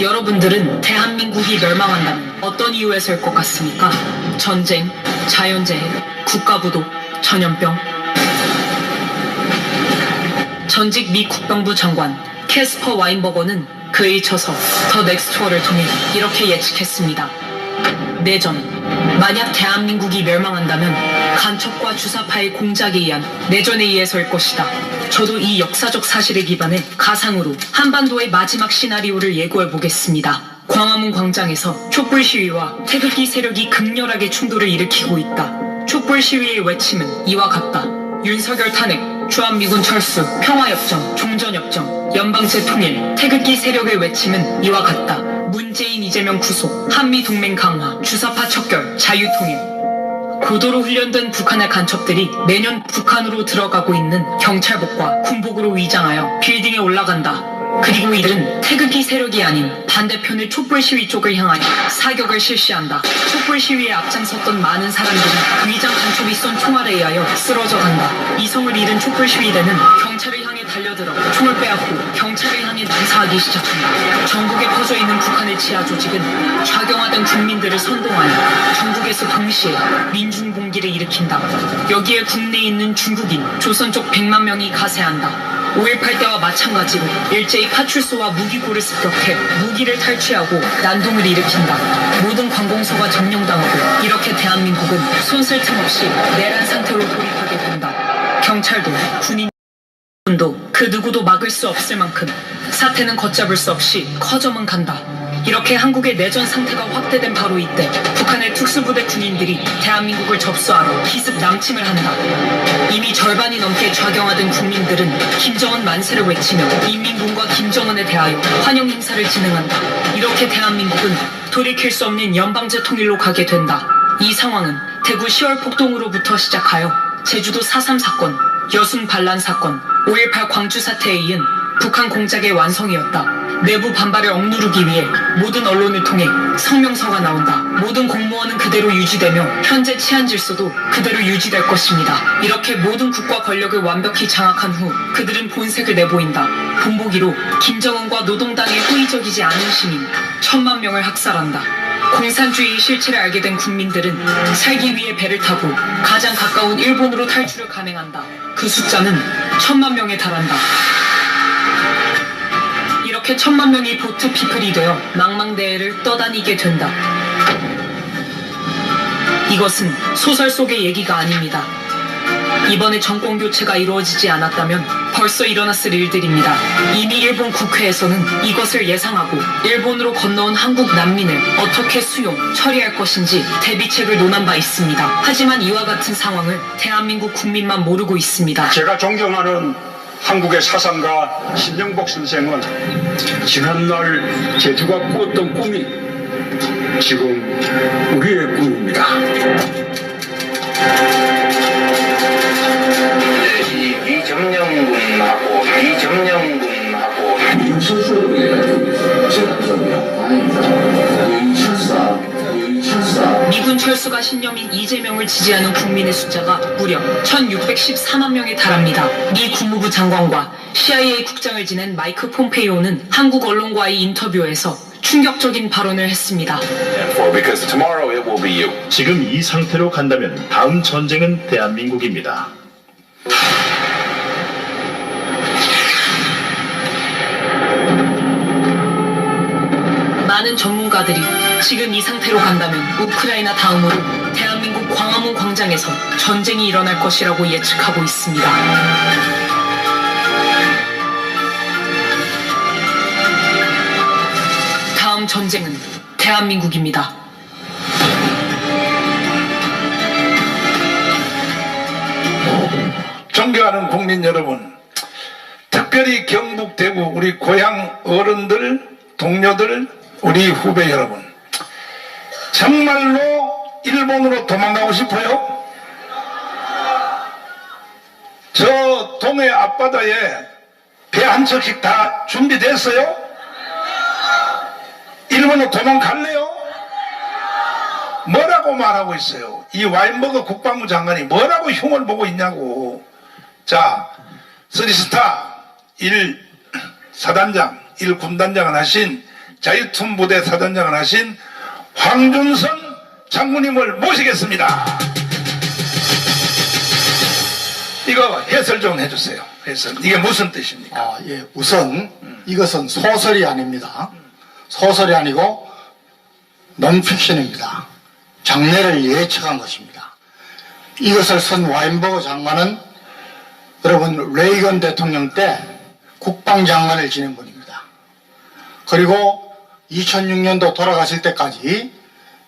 여러분들은 대한민국이 멸망한다면 어떤 이유에서일 것 같습니까? 전쟁, 자연재해, 국가부도, 전염병. 전직 미 국방부 장관 캐스퍼 와인버거는 그에 이쳐서 더 넥스트워를 통해 이렇게 예측했습니다. 내전. 만약 대한민국이 멸망한다면 간첩과 주사파의 공작에 의한 내전에 의해서일 것이다. 저도 이 역사적 사실에 기반해 가상으로 한반도의 마지막 시나리오를 예고해보겠습니다. 광화문 광장에서 촛불 시위와 태극기 세력이 극렬하게 충돌을 일으키고 있다. 촛불 시위의 외침은 이와 같다. 윤석열 탄핵, 주한미군 철수, 평화협정, 종전협정, 연방제 통일, 태극기 세력의 외침은 이와 같다. 문재인 이재명 구속, 한미동맹 강화, 주사파 척결, 자유통일. 고도로 훈련된 북한의 간첩들이 매년 북한으로 들어가고 있는 경찰복과 군복으로 위장하여 빌딩에 올라간다. 그리고 이들은 태극기 세력이 아닌 반대편의 촛불 시위 쪽을 향하여 사격을 실시한다. 촛불 시위에 앞장섰던 많은 사람들이 위장 간첩이 쏜 총알에 의하여 쓰러져 간다. 이성을 잃은 촛불 시위대는 경찰을 향해 달려들어 총을 빼앗고 경찰을 향해 난사하기 시작한다. 전국에 퍼져 있는 북한의 지하 조직은 좌경화된 국민들을 선동하여 전국에서 동시에 민중봉기를 일으킨다. 여기에 국내에 있는 중국인, 조선 쪽 100만 명이 가세한다. 5.18 때와 마찬가지로 일제히 파출소와 무기고를 습격해 무기를 탈취하고 난동을 일으킨다. 모든 관공서가 점령당하고 이렇게 대한민국은 손쓸 틈 없이 내란 상태로 돌입하게 된다. 경찰도 군인도 그 누구도 막을 수 없을 만큼 사태는 걷잡을 수 없이 커져만 간다. 이렇게 한국의 내전 상태가 확대된 바로 이때 북한의 특수부대 군인들이 대한민국을 접수하러 기습 남침을 한다. 이미 절반이 넘게 좌경화된 국민들은 김정은 만세를 외치며 인민군과 김정은에 대하여 환영 행사를 진행한다. 이렇게 대한민국은 돌이킬 수 없는 연방제 통일로 가게 된다. 이 상황은 대구 10월 폭동으로부터 시작하여 제주도 4.3 사건, 여순 반란 사건, 5.18 광주 사태에 이은 북한 공작의 완성이었다. 내부 반발을 억누르기 위해 모든 언론을 통해 성명서가 나온다. 모든 공무원은 그대로 유지되며 현재 치안 질서도 그대로 유지될 것입니다. 이렇게 모든 국가 권력을 완벽히 장악한 후 그들은 본색을 내보인다. 본보기로 김정은과 노동당에 호의적이지 않은 시민 1,000만 명을 학살한다. 공산주의의 실체를 알게 된 국민들은 살기 위해 배를 타고 가장 가까운 일본으로 탈출을 감행한다. 그 숫자는 1,000만 명에 달한다. 이렇게 1,000만 명이 보트 피플이 되어 망망대해를 떠다니게 된다. 이것은 소설 속의 얘기가 아닙니다. 이번에 정권 교체가 이루어지지 않았다면 벌써 일어났을 일들입니다. 이미 일본 국회에서는 이것을 예상하고 일본으로 건너온 한국 난민을 어떻게 수용, 처리할 것인지 대비책을 논한 바 있습니다. 하지만 이와 같은 상황을 대한민국 국민만 모르고 있습니다. 제가 존경하는 한국의 사상가 신영복 선생은 지난날 제주가 꾸었던 꿈이 지금 우리의 꿈입니다. 이정령군하고 미군 철수가 신념인 이재명을 지지하는 국민의 숫자가 무려 1,614만 명에 달합니다. 미 국무부 장관과 CIA 국장을 지낸 마이크 폼페이오는 한국 언론과의 인터뷰에서 충격적인 발언을 했습니다. 지금 이 상태로 간다면 다음 전쟁은 대한민국입니다. 많은 전문가들이 지금 이 상태로 간다면 우크라이나 다음으로 대한민국 광화문 광장에서 전쟁이 일어날 것이라고 예측하고 있습니다. 다음 전쟁은 대한민국입니다. 존경하는 국민 여러분, 특별히 경북 대구 우리 고향 어른들, 동료들, 우리 후배 여러분, 정말로 일본으로 도망가고 싶어요? 저 동해 앞바다에 배 한 척씩 다 준비됐어요? 일본으로 도망갈래요? 뭐라고 말하고 있어요? 이 와인버거 국방부 장관이 뭐라고 흉을 보고 있냐고. 자, 쓰리스타 1사단장, 1군단장을 하신 자유투부대 사단장을 하신 황준선 장군님을 모시겠습니다. 이거 해설 좀 해주세요. 해설. 이게 무슨 뜻입니까? 예, 우선 이것은 소설이 아닙니다. 소설이 아니고 논픽션입니다. 장래를 예측한 것입니다. 이것을 쓴 와인버거 장관은 여러분 레이건 대통령 때 국방장관을 지낸 분입니다. 그리고 2006년도 돌아가실 때까지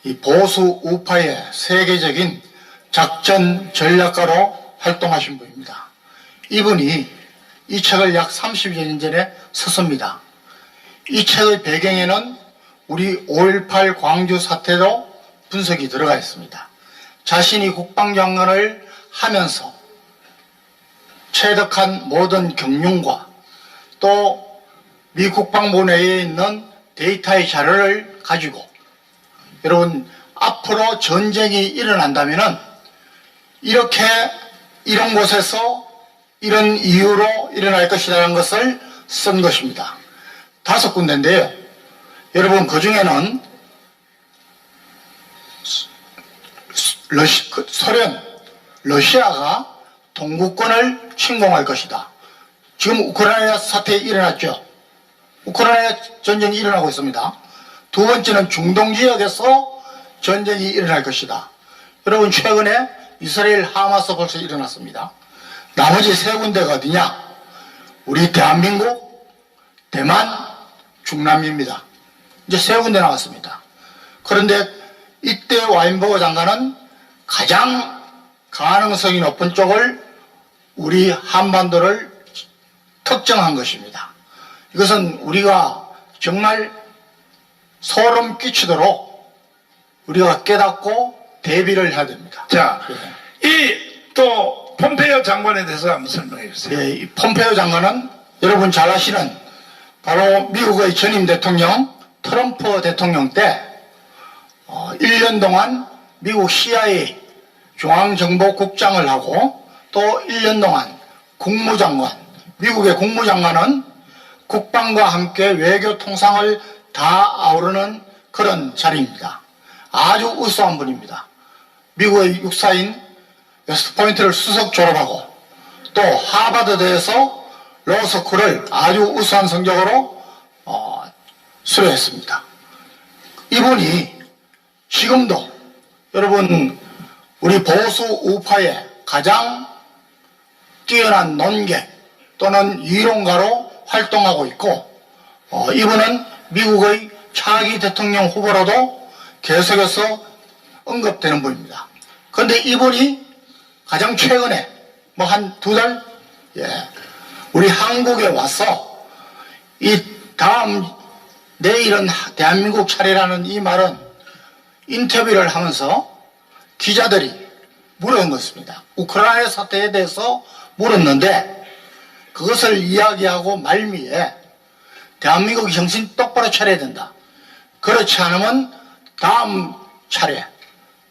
이 보수 우파의 세계적인 작전 전략가로 활동하신 분입니다. 이분이 이 책을 약 30여 년 전에 썼습니다. 이 책의 배경에는 우리 5.18 광주 사태도 분석이 들어가 있습니다. 자신이 국방장관을 하면서 체득한 모든 경륜과 또 미 국방부 내에 있는 데이터의 자료를 가지고 여러분 앞으로 전쟁이 일어난다면은 이렇게 이런 곳에서 이런 이유로 일어날 것이라는 것을 쓴 것입니다. 5군데인데요. 여러분 그 중에는 러시아가 동구권을 침공할 것이다. 지금 우크라이나 사태에 일어났죠. 우크라이나 전쟁이 일어나고 있습니다. 두 번째는 중동 지역에서 전쟁이 일어날 것이다. 여러분 최근에 이스라엘 하마스 벌써 일어났습니다. 나머지 3군데가 어디냐? 우리 대한민국, 대만, 중남미입니다. 이제 3군데 나왔습니다. 그런데 이때 와인버거 장관은 가장 가능성이 높은 쪽을 우리 한반도를 특정한 것입니다. 이것은 우리가 정말 소름 끼치도록 우리가 깨닫고 대비를 해야 됩니다. 자, 이 또 폼페이오 장관에 대해서 한번 설명해 주세요. 예, 이 폼페이오 장관은 여러분 잘 아시는 바로 미국의 전임 대통령 트럼프 대통령 때 1년 동안 미국 CIA 중앙정보국장을 하고 또 1년 동안 국무장관, 미국의 국무장관은 국방과 함께 외교 통상을 다 아우르는 그런 자리입니다. 아주 우수한 분입니다. 미국의 육사인 웨스트포인트를 수석 졸업하고 또 하버드대에서 로스쿨을 아주 우수한 성적으로 수료했습니다. 이분이 지금도 여러분 우리 보수 우파의 가장 뛰어난 논객 또는 이론가로 활동하고 있고 이분은 미국의 차기 대통령 후보로도 계속해서 언급되는 분입니다. 그런데 이분이 가장 최근에 뭐 한 2달 우리 한국에 와서 이 다음 내일은 대한민국 차례라는 이 말은 인터뷰를 하면서 기자들이 물은 것입니다. 우크라이나 사태에 대해서 물었는데 그것을 이야기하고 말미에 대한민국이 정신 똑바로 차려야 된다. 그렇지 않으면 다음 차례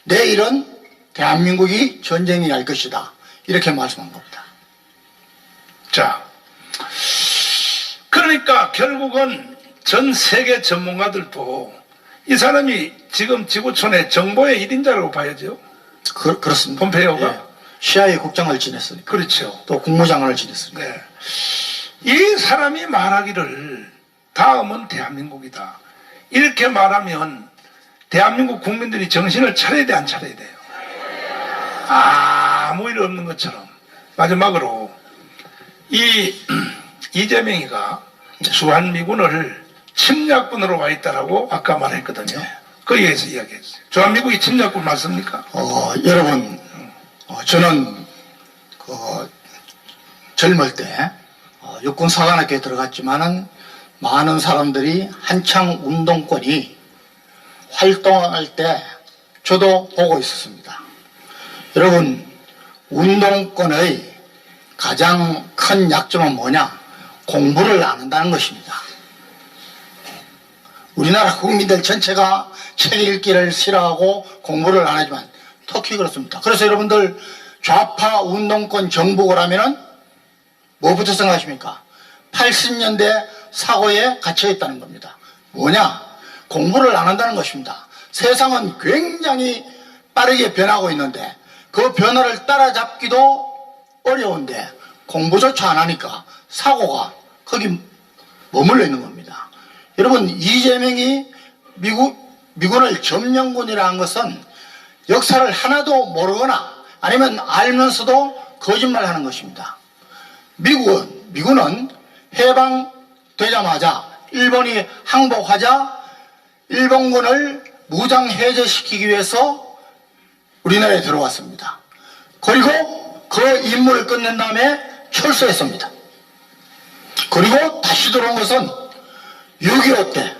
내일은 대한민국이 전쟁이 날 것이다. 이렇게 말씀한 겁니다. 자, 그러니까 결국은 전 세계 전문가들도 이 사람이 지금 지구촌의 정보의 1인자라고 봐야죠. 그렇습니다. 폼페이오가? 예. CIA 국장을 지냈으니까. 그렇죠. 또 국무장관을 지냈으니까. 네. 이 사람이 말하기를 다음은 대한민국이다. 이렇게 말하면 대한민국 국민들이 정신을 차려야 돼, 안 차려야 돼요? 아무 일 없는 것처럼. 마지막으로 이재명이가 주한미군을 침략군으로 와 있다라고 아까 말했거든요. 거기에 대해서 이야기했어요. 주한미국이 침략군 맞습니까? 여러분, 저는 젊을 때 육군사관학교에 들어갔지만은 많은 사람들이 한창 운동권이 활동할 때 저도 보고 있었습니다. 여러분, 운동권의 가장 큰 약점은 뭐냐? 공부를 안 한다는 것입니다. 우리나라 국민들 전체가 책 읽기를 싫어하고 공부를 안 하지만 특히 그렇습니다. 그래서 여러분들 좌파 운동권 정복을 하면은 뭐부터 생각하십니까? 80년대 사고에 갇혀 있다는 겁니다. 뭐냐? 공부를 안 한다는 것입니다. 세상은 굉장히 빠르게 변하고 있는데 그 변화를 따라잡기도 어려운데 공부조차 안 하니까 사고가 거기 머물러 있는 겁니다. 여러분, 이재명이 미군을 점령군이라는 것은 역사를 하나도 모르거나 아니면 알면서도 거짓말하는 것입니다. 미군은 해방되자마자 일본이 항복하자 일본군을 무장 해제시키기 위해서 우리나라에 들어왔습니다. 그리고 그 임무를 끝낸 다음에 철수했습니다. 그리고 다시 들어온 것은 6.25 때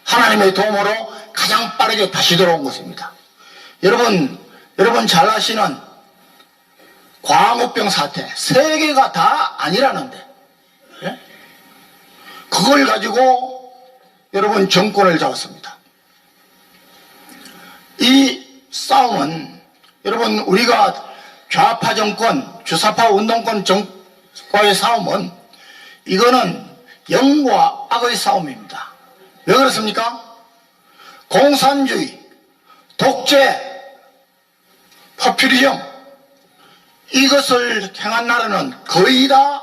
하나님의 도움으로 가장 빠르게 다시 들어온 것입니다. 여러분 잘 아시는 광우병 사태, 세계가 다 아니라는데, 예? 그걸 가지고 여러분 정권을 잡았습니다. 이 싸움은 여러분 우리가 좌파 정권, 주사파 운동권 정과의 싸움은 이거는 영과 악의 싸움입니다. 왜 그렇습니까? 공산주의, 독재, 포퓰리즘 이것을 행한 나라는 거의 다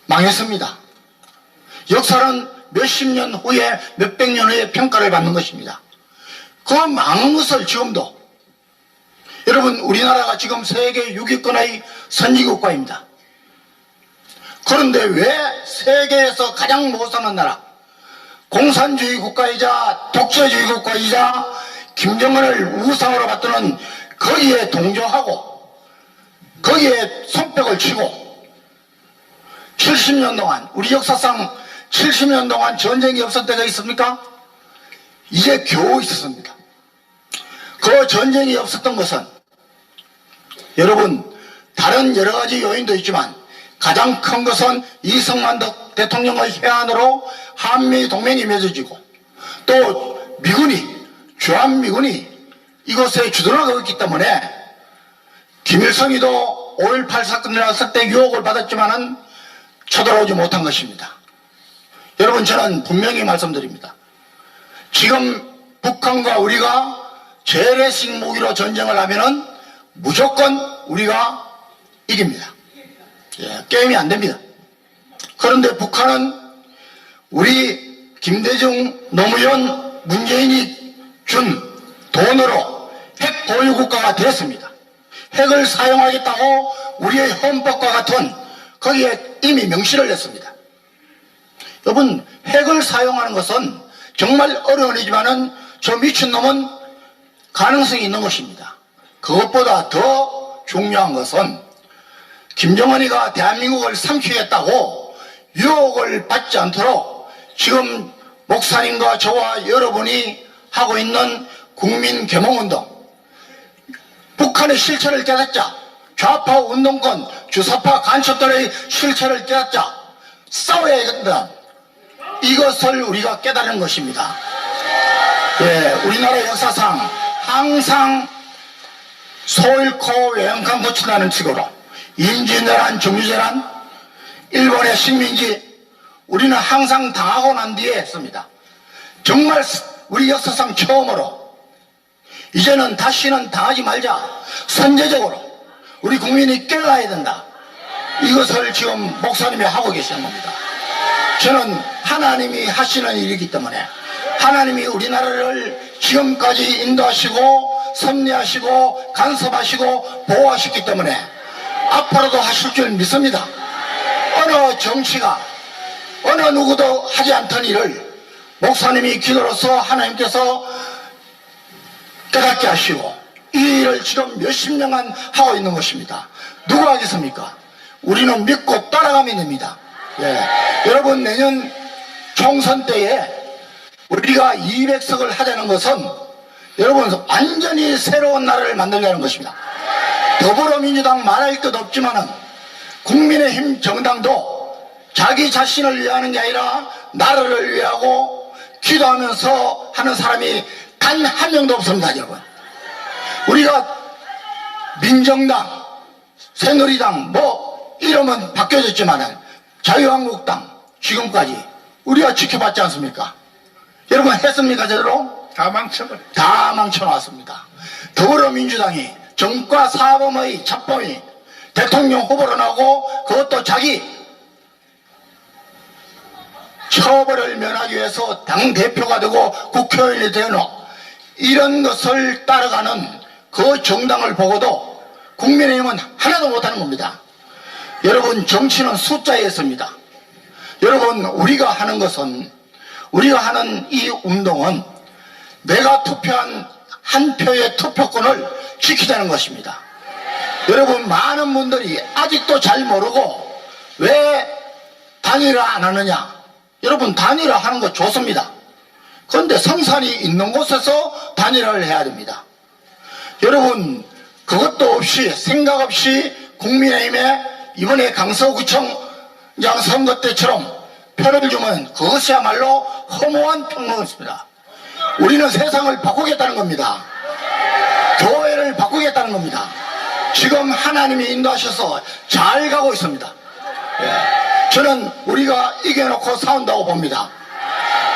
망했습니다. 역사는 몇십 년 후에 몇백 년 후에 평가를 받는 것입니다. 그 망한 것을 지금도 여러분 우리나라가 지금 세계 6위권의 선진국가입니다. 그런데 왜 세계에서 가장 못 사는 나라, 공산주의 국가이자 독재주의 국가이자 김정은을 우상으로 받드는 거기에 동조하고 거기에 손뼉을 치고 70년 동안 우리 역사상 70년 동안 전쟁이 없었던 때가 있습니까? 이제 겨우 있었습니다. 그 전쟁이 없었던 것은 여러분 다른 여러 가지 요인도 있지만 가장 큰 것은 이승만 대통령의 해안으로 한미 동맹이 맺어지고 또 주한미군이 이곳에 주둔하고 있기 때문에 김일성이도 5.18 사건이 났을 때 유혹을 받았지만은 쳐들어오지 못한 것입니다. 여러분 저는 분명히 말씀드립니다. 지금 북한과 우리가 재래식 무기로 전쟁을 하면은 무조건 우리가 이깁니다. 예, 게임이 안 됩니다. 그런데 북한은 우리 김대중, 노무현, 문재인이 준 돈으로 핵 보유 국가가 됐습니다. 핵을 사용하겠다고 우리의 헌법과 같은 거기에 이미 명시를 했습니다. 여러분 핵을 사용하는 것은 정말 어려운 일이지만은 저 미친놈은 가능성이 있는 것입니다. 그것보다 더 중요한 것은 김정은이가 대한민국을 삼키겠다고 유혹을 받지 않도록 지금 목사님과 저와 여러분이 하고 있는 국민계몽운동, 북한의 실체를 깨닫자, 좌파 운동권, 주사파 간첩들의 실체를 깨닫자, 싸워야 된다. 이것을 우리가 깨달은 것입니다. 예, 우리나라 역사상 항상 소 잃고 외양간 고친다는 식으로 임진왜란, 정유재란, 일본의 식민지 우리는 항상 당하고 난 뒤에 했습니다. 정말 우리 역사상 처음으로 이제는 다시는 당하지 말자, 선제적으로 우리 국민이 깨어나야 된다. 이것을 지금 목사님이 하고 계시는 겁니다. 저는 하나님이 하시는 일이기 때문에 하나님이 우리나라를 지금까지 인도하시고 섭리하시고 간섭하시고 보호하셨기 때문에 앞으로도 하실 줄 믿습니다. 어느 정치가 어느 누구도 하지 않던 일을 목사님이 기도로서 하나님께서 깨닫게 하시고 이 일을 지금 몇십 년간 하고 있는 것입니다. 누가 하겠습니까? 우리는 믿고 따라가면 됩니다. 예. 여러분 내년 총선 때에 우리가 200석을 하자는 것은 여러분 완전히 새로운 나라를 만들자는 것입니다. 더불어민주당 말할 것 없지만은 국민의힘 정당도 자기 자신을 위하는 게 아니라 나라를 위하고 기도하면서 하는 사람이 단 한 명도 없습니다, 여러분. 우리가 민정당, 새누리당 뭐 이름은 바뀌어졌지만은 자유한국당 지금까지 우리가 지켜봤지 않습니까? 여러분 했습니까 제대로? 다 망쳐버려. 다 망쳐놨습니다. 더불어민주당이 정과 사범의 잡범이 대통령 후보로 나오고 그것도 자기 처벌을 면하기 위해서 당대표가 되고 국회의원이 되는 이런 것을 따라가는 그 정당을 보고도 국민의힘은 하나도 못하는 겁니다. 여러분 정치는 숫자에 있습니다. 여러분 우리가 하는 것은 우리가 하는 이 운동은 내가 투표한 한 표의 투표권을 지키자는 것입니다. 여러분 많은 분들이 아직도 잘 모르고 왜 단일화 안 하느냐. 여러분 단일화 하는 거 좋습니다. 그런데 성산이 있는 곳에서 단일화를 해야 됩니다. 여러분 그것도 없이 생각 없이 국민의힘에 이번에 강서구청장 선거 때처럼 표를 주면 그것이야말로 허무한 평론입니다. 우리는 세상을 바꾸겠다는 겁니다. 교회를 바꾸겠다는 겁니다. 지금 하나님이 인도하셔서 잘 가고 있습니다. 저는 우리가 이겨놓고 싸운다고 봅니다.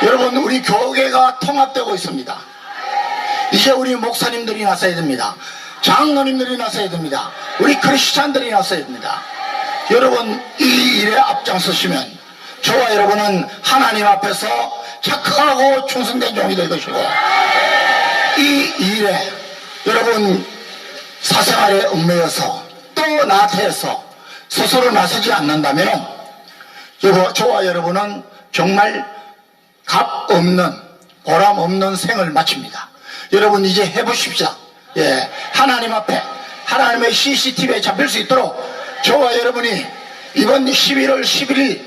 여러분 우리 교계가 통합되고 있습니다. 이제 우리 목사님들이 나서야 됩니다. 장로님들이 나서야 됩니다. 우리 크리스찬들이 나서야 됩니다. 여러분 이 일에 앞장서시면 저와 여러분은 하나님 앞에서 착하고 충성된 종이 될 것이고 이 일에 여러분 사생활에 얽매여서 또 나태해서 스스로 나서지 않는다면 저와 여러분은 정말 값 없는 보람 없는 생을 마칩니다. 여러분 이제 해보십시오. 하나님 앞에 하나님의 CCTV에 잡힐 수 있도록 저와 여러분이 이번 11월 11일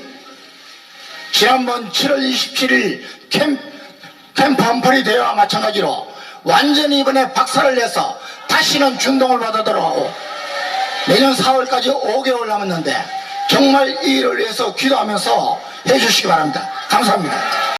지난번 7월 27일 캠프 한풀이 대회와 마찬가지로 완전히 이번에 박살을 내서 다시는 준동을 받아도록 하고 내년 4월까지 5개월 남았는데 정말 이 일을 위해서 기도하면서 해주시기 바랍니다. 감사합니다.